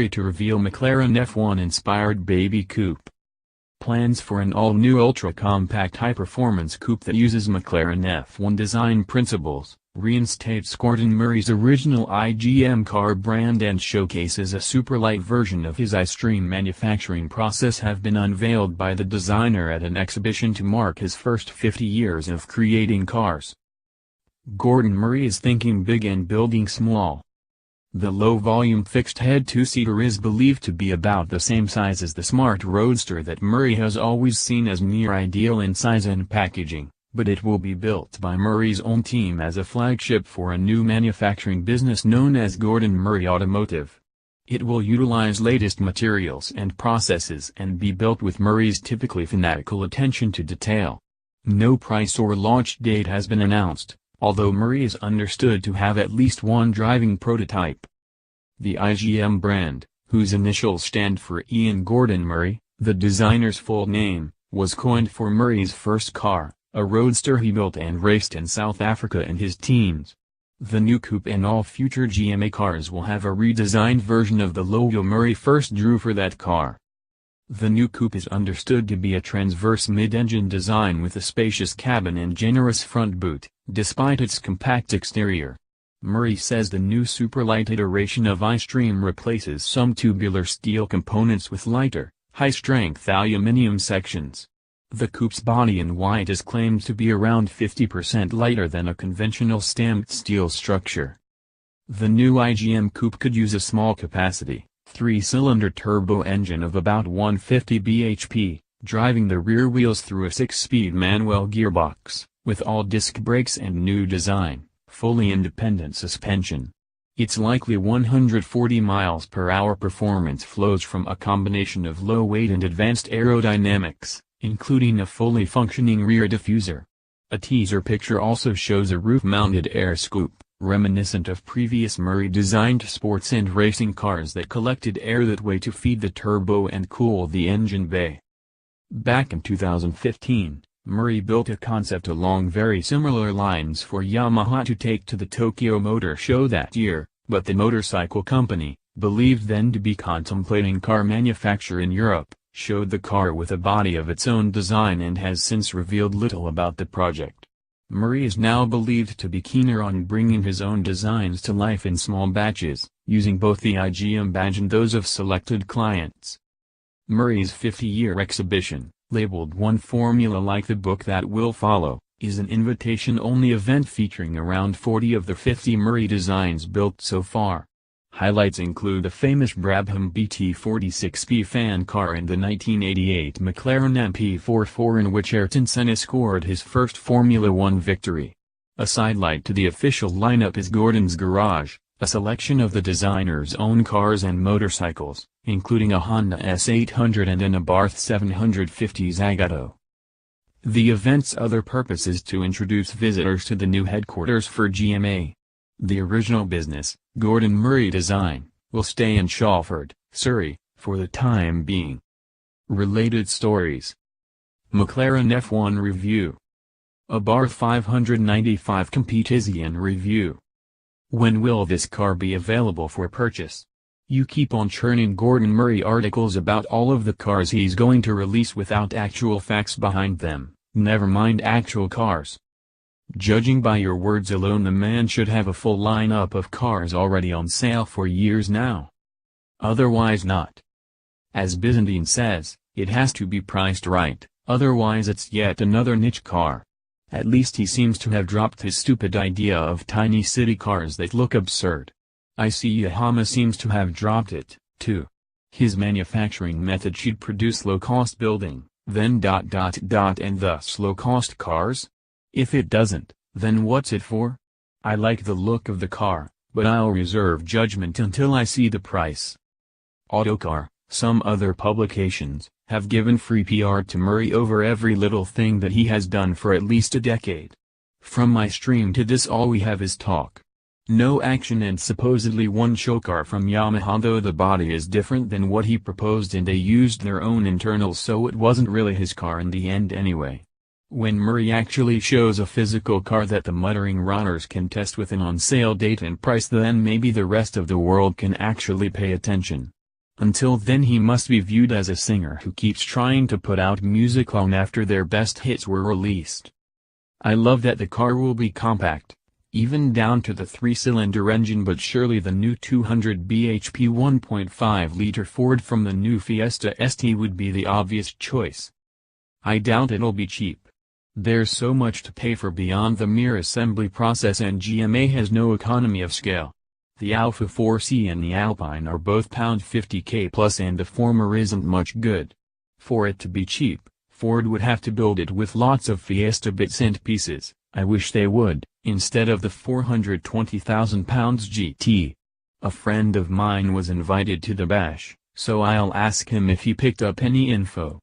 Murray to reveal McLaren F1-inspired baby coupe. Plans for an all-new ultra-compact high-performance coupe that uses McLaren F1 design principles, reinstates Gordon Murray's original IGM car brand and showcases a superlight version of his iStream manufacturing process have been unveiled by the designer at an exhibition to mark his first 50 years of creating cars. Gordon Murray is thinking big and building small. The low-volume fixed-head two-seater is believed to be about the same size as the Smart Roadster that Murray has always seen as near ideal in size and packaging, but it will be built by Murray's own team as a flagship for a new manufacturing business known as Gordon Murray Automotive. It will utilize latest materials and processes and be built with Murray's typically fanatical attention to detail. No price or launch date has been announced, although Murray is understood to have at least one driving prototype. The IGM brand, whose initials stand for Ian Gordon Murray, the designer's full name, was coined for Murray's first car, a roadster he built and raced in South Africa in his teens. The new coupe and all future GMA cars will have a redesigned version of the logo Murray first drew for that car. The new coupe is understood to be a transverse mid-engine design with a spacious cabin and generous front boot, despite its compact exterior. Murray says the new superlight iteration of iStream replaces some tubular steel components with lighter, high-strength aluminum sections. The coupe's body in white is claimed to be around 50% lighter than a conventional stamped steel structure. The new IGM coupe could use a small-capacity, 3-cylinder turbo engine of about 150 bhp, driving the rear wheels through a 6-speed manual gearbox, with all-disc brakes and new design, fully independent suspension. Its likely 140 miles per hour performance flows from a combination of low weight and advanced aerodynamics, including a fully functioning rear diffuser. A teaser picture also shows a roof-mounted air scoop, reminiscent of previous Murray-designed sports and racing cars that collected air that way to feed the turbo and cool the engine bay. Back in 2015, Murray built a concept along very similar lines for Yamaha to take to the Tokyo Motor Show that year, but the motorcycle company, believed then to be contemplating car manufacture in Europe, showed the car with a body of its own design and has since revealed little about the project. Murray is now believed to be keener on bringing his own designs to life in small batches, using both the IGM badge and those of selected clients. Murray's 50-year exhibition, labeled One Formula Like the Book That Will Follow, is an invitation-only event featuring around 40 of the 50 Murray designs built so far. Highlights include the famous Brabham BT46P fan car and the 1988 McLaren MP44 in which Ayrton Senna scored his first Formula One victory. A sidelight to the official lineup is Gordon's Garage, a selection of the designer's own cars and motorcycles, including a Honda S800 and an Abarth 750 Zagato. The event's other purpose is to introduce visitors to the new headquarters for GMA. The original business, Gordon Murray Design, will stay in Shalford, Surrey, for the time being. Related stories. McLaren F1 Review. Abarth 595 Competizione Review. When will this car be available for purchase? You keep on churning Gordon Murray articles about all of the cars he's going to release without actual facts behind them, never mind actual cars. Judging by your words alone, the man should have a full lineup of cars already on sale for years now. Otherwise not. As Byzantine says, it has to be priced right, otherwise it's yet another niche car. At least he seems to have dropped his stupid idea of tiny city cars that look absurd. I see Yamaha seems to have dropped it, too. His manufacturing method should produce low-cost building, then ... and thus low-cost cars? If it doesn't, then what's it for? I like the look of the car, but I'll reserve judgment until I see the price. Autocar, some other publications, have given free PR to Murray over every little thing that he has done for at least a decade. From iStream to this, all we have is talk. No action, and supposedly one show car from Yamaha, though the body is different than what he proposed and they used their own internals, so it wasn't really his car in the end anyway. When Murray actually shows a physical car that the muttering runners can test with an on-sale date and price, then maybe the rest of the world can actually pay attention. Until then he must be viewed as a singer who keeps trying to put out music long after their best hits were released. I love that the car will be compact, even down to the 3-cylinder engine, but surely the new 200 bhp 1.5-liter Ford from the new Fiesta ST would be the obvious choice. I doubt it'll be cheap. There's so much to pay for beyond the mere assembly process, and GMA has no economy of scale. The Alpha 4C and the Alpine are both £50k plus, and the former isn't much good. For it to be cheap, Ford would have to build it with lots of Fiesta bits and pieces. I wish they would, instead of the £420,000 GT. A friend of mine was invited to the bash, so I'll ask him if he picked up any info.